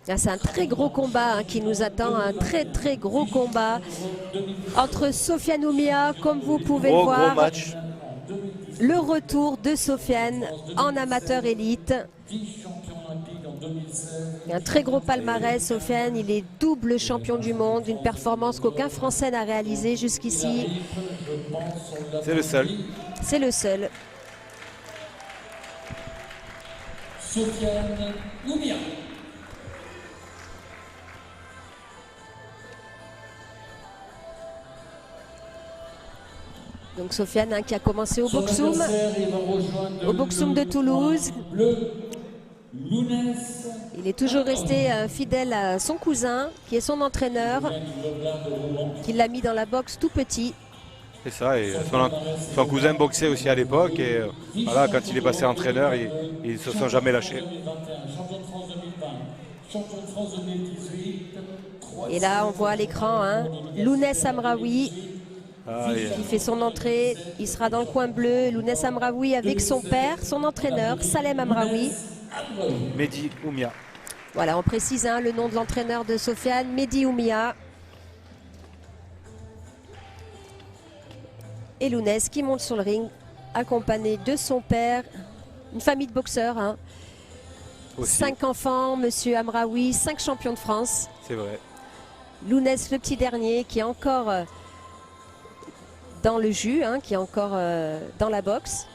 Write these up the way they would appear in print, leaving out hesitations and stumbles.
Ah, c'est un très gros combat qui nous attend, un très gros combat entre Sofiane Oumia, comme vous pouvez le voir. Gros match. Le retour de Sofiane en amateur élite. Un très gros palmarès, Sofiane, il est double champion du monde, une performance qu'aucun Français n'a réalisée jusqu'ici. C'est le seul. C'est le seul. Sofiane Oumia. Donc Sofiane qui a commencé au Boxoum de Toulouse. Il est toujours resté fidèle à son cousin, qui est son entraîneur, qui l'a mis dans la boxe tout petit. C'est ça, et son cousin boxait aussi à l'époque, et voilà, quand il est passé entraîneur, ils ne se sont jamais lâchés. Et là, on voit à l'écran Lounès Amraoui qui fait son entrée. Il sera dans le coin bleu. Lounès Amraoui avec son père, son entraîneur, Salem Amraoui. Mehdi Oumia. Voilà, on précise le nom de l'entraîneur de Sofiane, Mehdi Oumia. Et Lounès qui monte sur le ring, accompagné de son père. Une famille de boxeurs. 5 enfants, monsieur Amraoui, 5 champions de France. C'est vrai. Lounès, le petit dernier, qui est encore dans le jus, qui est encore dans la boxe.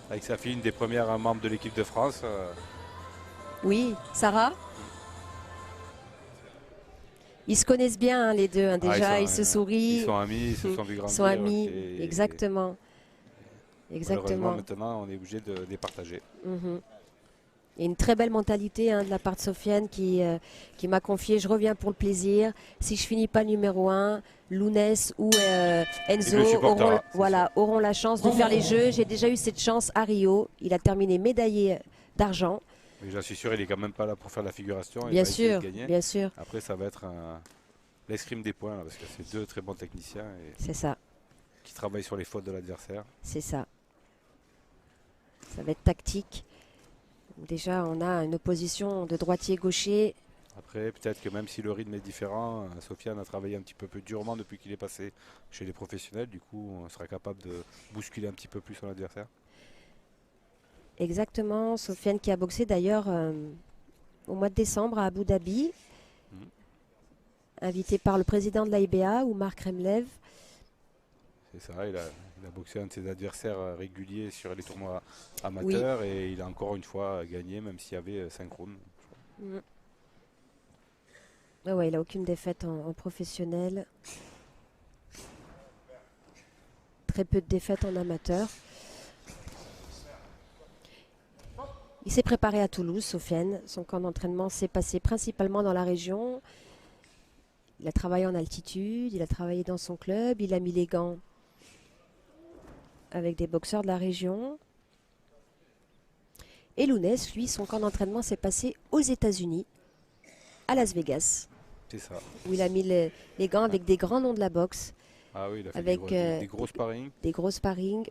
Avec sa fille, une des premières membres de l'équipe de France. Oui, Sarah. Ils se connaissent bien les deux, déjà, ils se sourient. Ils sont amis, ils se sont vus grandir. Ils sont amis, exactement. Malheureusement, maintenant, on est obligé de les partager. Et une très belle mentalité de la part de Sofiane qui m'a confié, je reviens pour le plaisir. Si je finis pas numéro 1, Lounès ou Enzo auront la chance de faire les jeux. J'ai déjà eu cette chance à Rio. Il a terminé médaillé d'argent. Mais j'en suis sûr, il est quand même pas là pour faire la figuration. Bien sûr, bien sûr. Après, ça va être l'escrime des points, là, parce que c'est deux très bons techniciens. C'est ça. Qui travaillent sur les fautes de l'adversaire. C'est ça. Ça va être tactique. Déjà, on a une opposition de droitier-gaucher. Après, peut-être que même si le rythme est différent, Sofiane a travaillé un petit peu plus durement depuis qu'il est passé chez les professionnels. Du coup, on sera capable de bousculer un petit peu plus son adversaire. Exactement. Sofiane qui a boxé d'ailleurs au mois de décembre à Abu Dhabi. Invité par le président de l'AIBA, Oumar Kremlev. C'est ça, il a boxé un de ses adversaires réguliers sur les tournois amateurs et il a encore une fois gagné, même s'il y avait 5 rounds. Ouais, il n'a aucune défaite en professionnel. Très peu de défaites en amateur. Il s'est préparé à Toulouse, Sofiane. Son camp d'entraînement s'est passé principalement dans la région. Il a travaillé en altitude, il a travaillé dans son club, il a mis les gants avec des boxeurs de la région. Et Lounès, lui, son camp d'entraînement s'est passé aux États-Unis, à Las Vegas. C'est ça. Où il a mis les gants avec des grands noms de la boxe. Ah oui, il a fait avec des gros sparring. Des gros sparring.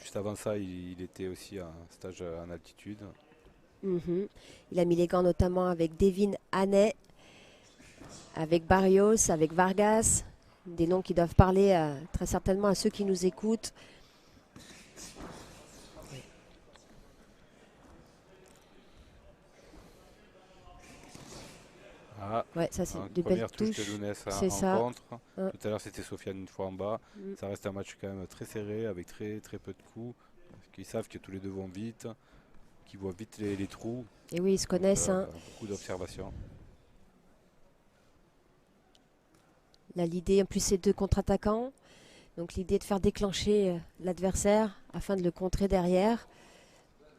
Juste avant ça, il était aussi en stage en altitude. Il a mis les gants notamment avec Devin Haney, avec Barrios, avec Vargas. Des noms qui doivent parler très certainement à ceux qui nous écoutent. Ouais, ça c'est de belles touches. De Lounès c'est ça. Tout à l'heure c'était Sofiane une fois en bas. Ça reste un match quand même très serré avec très peu de coups. Parce qu'ils savent que tous les deux vont vite, qu'ils voient vite les trous. Et oui, ils se connaissent. Beaucoup d'observations. Là, l'idée, en plus, c'est 2 contre-attaquants. Donc l'idée de faire déclencher l'adversaire afin de le contrer derrière.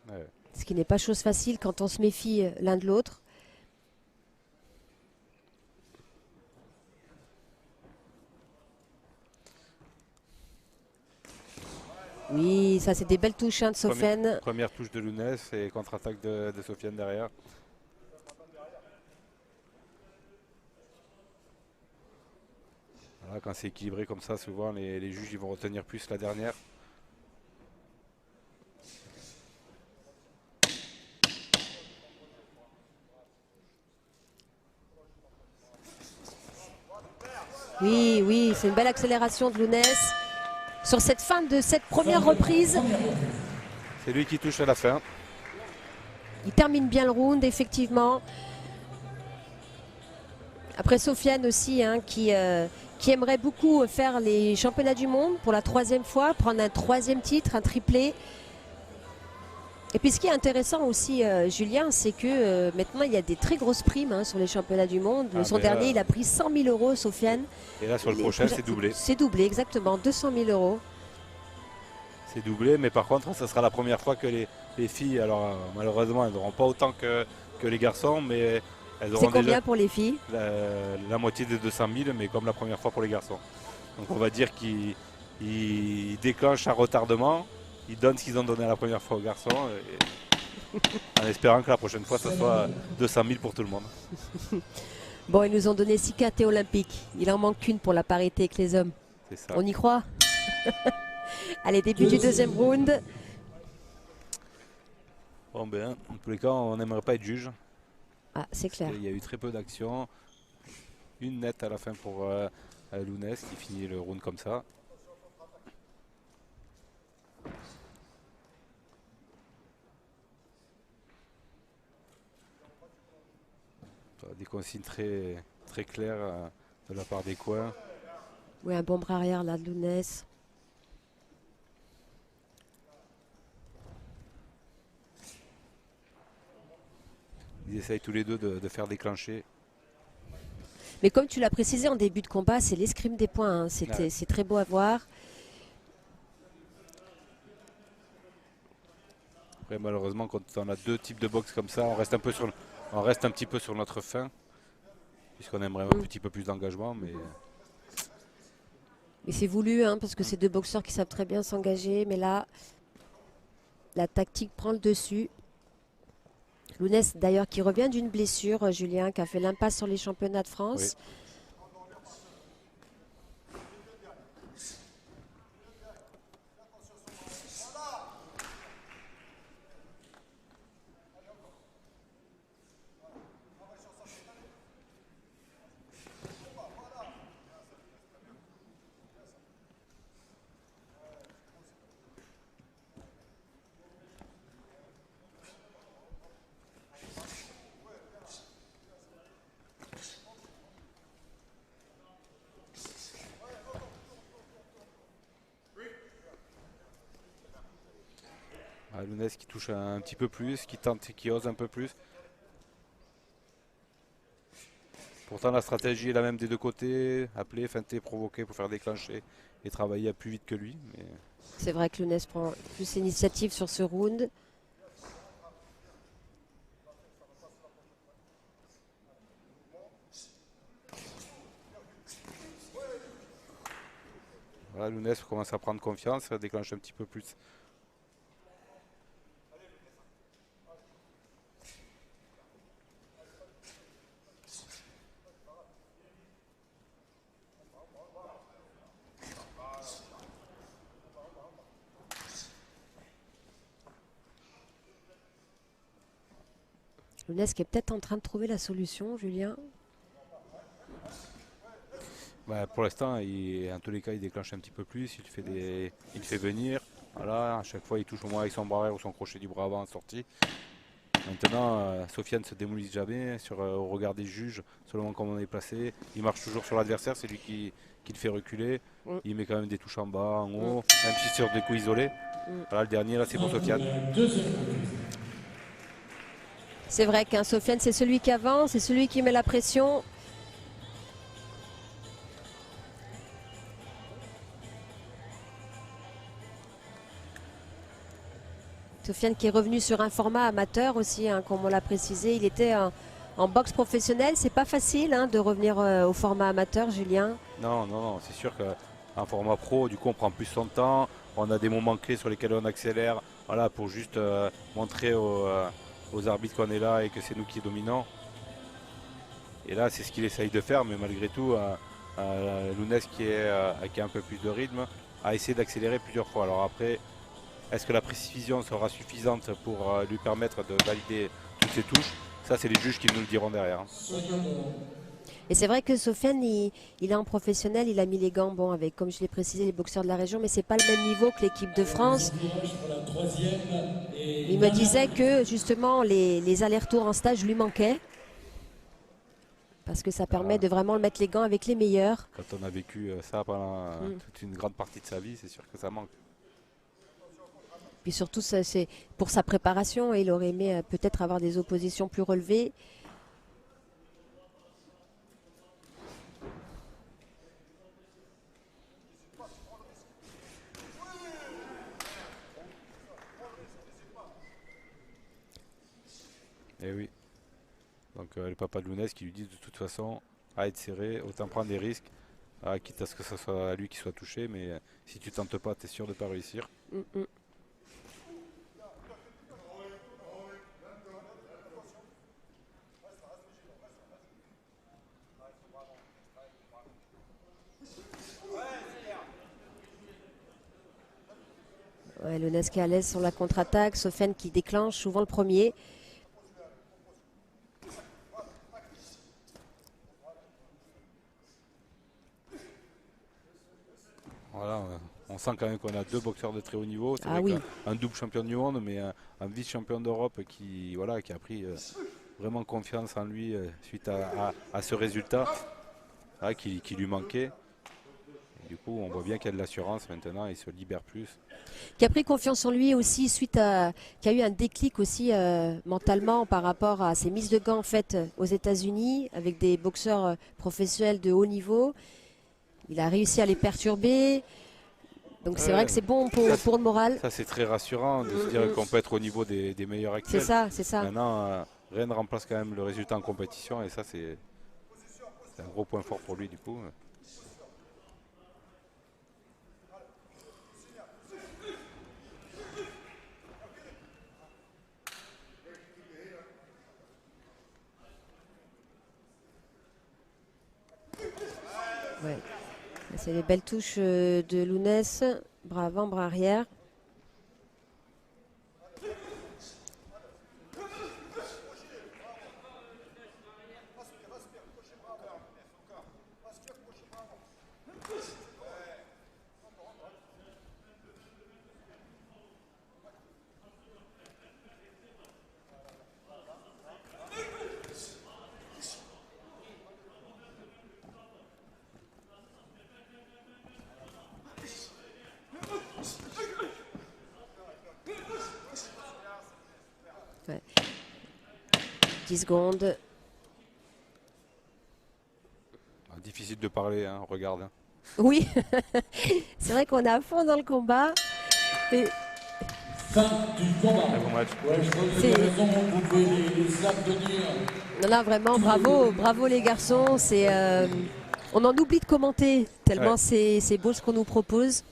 Ouais. Ce qui n'est pas chose facile quand on se méfie l'un de l'autre. Oui, ça c'est des belles touches de Sofiane. Première touche de Lounès et contre-attaque de Sofiane derrière. Voilà, quand c'est équilibré comme ça, souvent les juges ils vont retenir plus la dernière. Oui, oui, c'est une belle accélération de Lounès sur cette fin de cette première reprise. C'est lui qui touche à la fin. Il termine bien le round, effectivement. Après Sofiane aussi, hein, qui aimerait beaucoup faire les championnats du monde pour la 3e fois, prendre un 3e titre, un triplé. Et puis ce qui est intéressant aussi, Julien, c'est que maintenant il y a des très grosses primes, hein, sur les championnats du monde. Son dernier, il a pris 100 000 €, Sofiane. Et là sur le prochain, c'est doublé. C'est doublé, exactement, 200 000 €. C'est doublé, mais par contre, ça sera la première fois que les filles, alors malheureusement, elles n'auront pas autant que les garçons, mais elles auront C'est combien pour les filles? La moitié des 200 000, mais comme la première fois pour les garçons. Donc on va dire qu'ils déclenchent un retardement, ils donnent ce qu'ils ont donné la première fois aux garçons, en espérant que la prochaine fois, ce soit 200 000 pour tout le monde. Bon, ils nous ont donné 6 KT olympiques. Il en manque qu'une pour la parité avec les hommes. C'est ça. On y croit? Allez, début du 2e round. Bon ben, en tous les cas, on n'aimerait pas être juge. Ah, c'est clair. Il y a eu très peu d'actions. Une nette à la fin pour Lounès qui finit le round comme ça. Des consignes très, très claires de la part des coins. Oui, un bon bras arrière là de Lounès. Ils essayent tous les deux de faire déclencher. Mais comme tu l'as précisé en début de combat, c'est l'escrime des points. Hein. C'est très beau à voir. Après, malheureusement, quand on a deux types de boxe comme ça, on reste un petit peu sur notre fin. Puisqu'on aimerait un petit peu plus d'engagement. Mais c'est voulu, hein, parce que c'est deux boxeurs qui savent très bien s'engager. Mais là, la tactique prend le dessus. Lounès, d'ailleurs, qui revient d'une blessure, Julien, qui a fait l'impasse sur les championnats de France. Oui. Lounès qui touche un petit peu plus, qui tente, qui ose un peu plus. Pourtant la stratégie est la même des deux côtés, appeler, feinter, provoquer pour faire déclencher et travailler plus vite que lui. Mais... C'est vrai que Lounès prend plus l'initiative sur ce round. Voilà, Lounès commence à prendre confiance, ça déclenche un petit peu plus. Lounès qui est peut-être en train de trouver la solution, Julien. Bah, pour l'instant, en tous les cas, il déclenche un petit peu plus, il fait venir. Voilà, à chaque fois, il touche au moins avec son bras arrière ou son crochet du bras avant en sortie. Maintenant, Sofiane ne se démolit jamais au regard des juges, selon comment on est placé. Il marche toujours sur l'adversaire, c'est lui qui le fait reculer. Il met quand même des touches en bas, en haut, même si sur des coups isolés. Voilà, le dernier, là, c'est pour Sofiane. C'est vrai qu'un Sofiane, c'est celui qui avance, c'est celui qui met la pression. Sofiane qui est revenu sur un format amateur aussi, hein, comme on l'a précisé. Il était en boxe professionnelle. C'est pas facile, hein, de revenir au format amateur, Julien. Non, c'est sûr qu'un format pro, du coup, on prend plus son temps. On a des moments clés sur lesquels on accélère, voilà, pour juste montrer aux arbitres qu'on est là et que c'est nous qui dominons. Et là, c'est ce qu'il essaye de faire, mais malgré tout, Lounès qui a un peu plus de rythme, a essayé d'accélérer plusieurs fois. Alors après, est-ce que la précision sera suffisante pour lui permettre de valider toutes ces touches? Ça, c'est les juges qui nous le diront derrière. Et c'est vrai que Sofiane, il est en professionnel, il a mis les gants, bon, avec, comme je l'ai précisé, les boxeurs de la région, mais c'est pas le même niveau que l'équipe de France. Il me disait que justement les allers-retours en stage lui manquaient. Parce que ça permet de vraiment mettre les gants avec les meilleurs. Quand on a vécu ça pendant toute une grande partie de sa vie, c'est sûr que ça manque. Puis surtout, c'est pour sa préparation. Il aurait aimé peut-être avoir des oppositions plus relevées. Et oui. Donc le papa de Lounès qui lui dit de toute façon, à être serré, autant prendre des risques, quitte à ce que ce soit à lui qui soit touché, mais si tu tentes pas, tu es sûr de ne pas réussir. Ouais, Lounès qui est à l'aise sur la contre-attaque, Sofiane qui déclenche souvent le premier. Voilà, on sent quand même qu'on a deux boxeurs de très haut niveau. C'est Ah vrai oui. un double champion du monde, mais un vice-champion d'Europe qui a pris vraiment confiance en lui suite à ce résultat qui lui manquait. Et du coup, on voit bien qu'il y a de l'assurance maintenant, il se libère plus. Qui a pris confiance en lui aussi suite à qui a eu un déclic aussi mentalement par rapport à ses mises de gants faites aux États-Unis avec des boxeurs professionnels de haut niveau. Il a réussi à les perturber. Donc c'est vrai que c'est bon pour le moral. Ça c'est très rassurant de se dire qu'on peut être au niveau des meilleurs actuels. C'est ça. Maintenant, rien ne remplace quand même le résultat en compétition et ça c'est un gros point fort pour lui du coup. Ouais. C'est les belles touches de Lounès, bras avant, bras arrière. Ouais. 10 secondes. Difficile de parler, hein, regarde. Hein. Oui, c'est vrai qu'on est à fond dans le combat. Et... Fin du combat. Bon match. Ouais, je crois que vous avez raison, vous pouvez les abtenir. Non, là, vraiment, bravo les garçons. On en oublie de commenter, tellement c'est beau ce qu'on nous propose.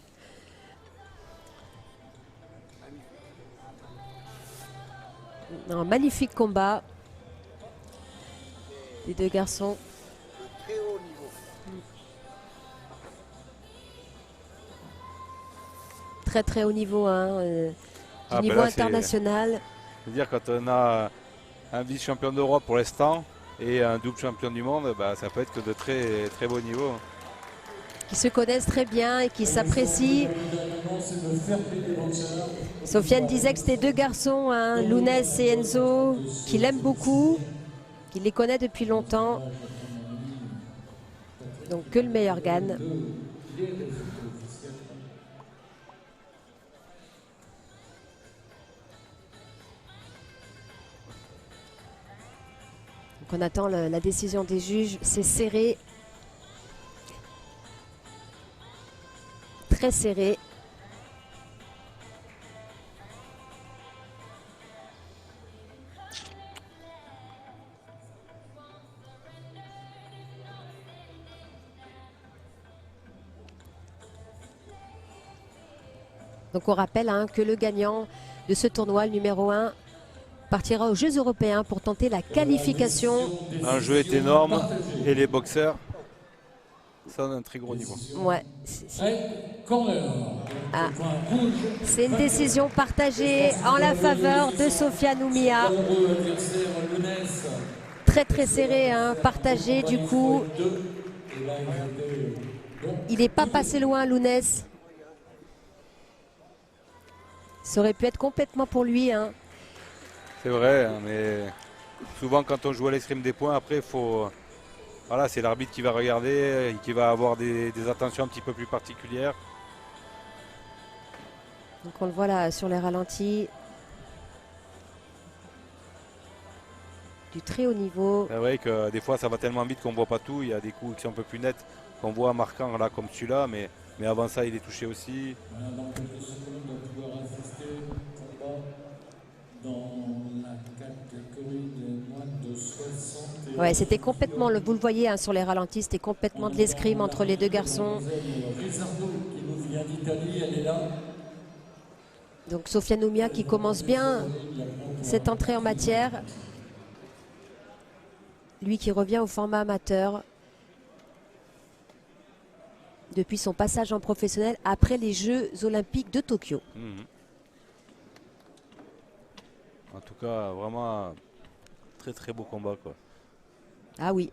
Un magnifique combat des deux garçons. Très haut niveau. Très haut niveau, du niveau là, international. C'est-à-dire quand on a un vice-champion d'Europe pour l'instant et un double champion du monde, ça peut être que de très beau niveau. Qui se connaissent très bien et qui s'apprécient. Sofiane disait que c'était deux garçons, Lounès et Enzo, qu'il aime beaucoup, qu'il les connaît depuis longtemps. Donc que le meilleur gagne. Donc on attend la décision des juges, c'est serré. Très serré. Donc on rappelle que le gagnant de ce tournoi, le numéro 1, partira aux Jeux européens pour tenter la qualification. Un jeu est énorme et les boxeurs sont d'un très gros niveau. Ouais. C'est une décision partagée en la faveur de Sofiane Oumia. très très serré, hein, partagé du coup. Il n'est pas passé loin, Lounès. Ça aurait pu être complètement pour lui. Hein. C'est vrai, hein, mais souvent quand on joue à l'escrime des points, après, voilà, c'est l'arbitre qui va regarder et qui va avoir des attentions un petit peu plus particulières. Donc on le voit là sur les ralentis. Du très haut niveau. C'est vrai que des fois ça va tellement vite qu'on ne voit pas tout. Il y a des coups qui sont un peu plus nets qu'on voit marquant là comme celui-là, mais avant ça il est touché aussi. Voilà, dans quelques secondes, on va pouvoir assister au combat dans la catégorie des moins de 60. Ouais, c'était complètement, vous le voyez hein, sur les ralentis, c'était complètement de l'escrime entre les deux garçons. Rizardo qui nous vient d'Italie, elle est là. Donc Sofiane Oumia qui commence bien cette entrée en matière. Lui qui revient au format amateur depuis son passage en professionnel après les Jeux Olympiques de Tokyo. En tout cas, vraiment très très beau combat, quoi. Ah oui,